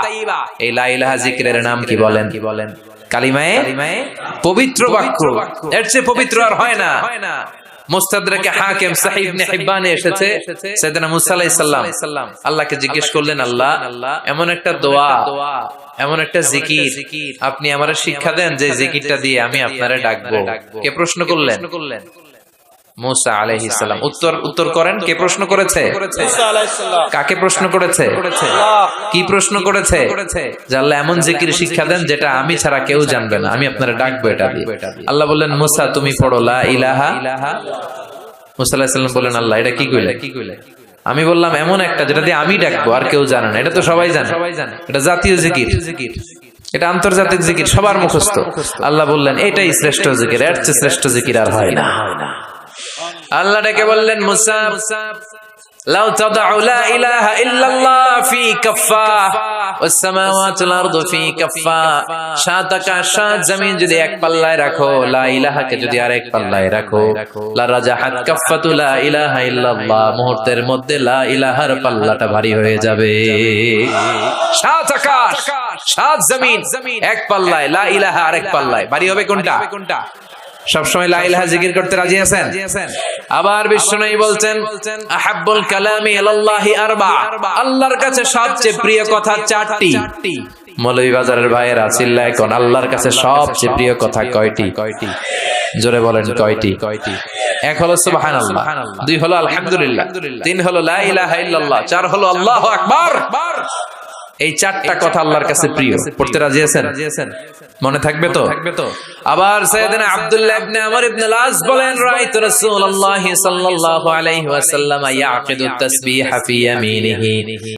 এই লা ইলাহা জিকিরের নাম কি বলেন? কালিমায়ে পবিত্র বাক্য। এর চেয়ে পবিত্র আর হয় না। মুস্তাদরাকে হাকিম সহিহ ইবনে হিব্বানে এসেছে, সাইয়েদনা মুসা আলাইহিস সালাম আল্লাহকে জিজ্ঞেস করলেন, আল্লাহ এমন একটা দোয়া, এমন একটা জিকির আপনি আমারে শিক্ষা দেন যে জিকিরটা দিয়ে আমি আপনারে ডাকবো। কে প্রশ্ন করলেন? মুসা আলাইহিস সালাম। উত্তর করেন, কে প্রশ্ন করেছে? মুসা আলাইহিস সালাম। কাকে প্রশ্ন করেছে? কি প্রশ্ন করেছে? যে আল্লাহ এমন জিকির শিক্ষা দেন যেটা আমি ছাড়া কেউ জানবে না, আমি আপনারে ডাকবো এটা দিয়ে। আল্লাহ বললেন মুসা তুমি পড়ো লা ইলাহা। মুসা আলাইহিস সালাম বললেন আল্লাহ এটা কি কইলে? আমি বললাম এমন একটা যেটা দিয়ে আমি ডাকবো, আর কেউ জানে না। এটা তো সবাই জানে, এটা জাতীয় জিকির, এটা আন্তর্জাতিক জিকির, সবার মুখস্থ। আল্লাহ বললেন এটাই শ্রেষ্ঠ জিকির, এর চেয়ে শ্রেষ্ঠ জিকির আর হয় না। আল্লাহ ডেকে বললেন মুসা লাউ তাদউ লা ইলাহা ইল্লাল্লাহ ফি কাফফা ওয়াস সামাওয়াতু ওয়াল আরদু ফি কাফফা, সাত আকাশ সাত জমিন যদি এক পাল্লায় রাখো, লা ইলাহাকে যদি আরেক পাল্লায় রাখো, লা রাজাহাত কাফফাতু লা ইলাহা ইল্লাল্লাহ, মুহূর্তের মধ্যে লা ইলাহার পাল্লাটা ভারী হয়ে যাবে। সাত আকাশ সাত জমিন এক পাল্লায়, লা ইলাহা আরেক পাল্লায়, ভারী হবে কোনটা? সবসময় লা ইলাহা জিকির করতে রাজি আছেন? আবার বিশ্বনবী বলছেন আহাব্বুল কালামি ইলাল্লাহি আরবা, আল্লাহর কাছে সবচেয়ে প্রিয় কথা চারটি। মৌলভীবাজারের ভাইয়েরা চিল্লায় কোন আল্লাহর কাছে সবচেয়ে প্রিয় কথা কয়টি? জোরে বলেন কয়টি? এক হলো সুবহানাল্লাহ, দুই হলো আলহামদুলিল্লাহ, তিন হলো লা ইলাহা ইল্লাল্লাহ, চার হলো আল্লাহু আকবার। এই চারটা কথা আল্লাহর কাছে প্রিয়। পড়তে রাজি আছেন? মনে থাকবে তো? আবার সাইয়েদনা আব্দুল্লাহ ইবনে আমর ইবনে আল-আস বলেন, রাআইতু রাসূলুল্লাহ সাল্লাল্লাহু আলাইহি ওয়াসাল্লাম ইয়াকিদু তাসবিহা ফি ইয়ামিনিহি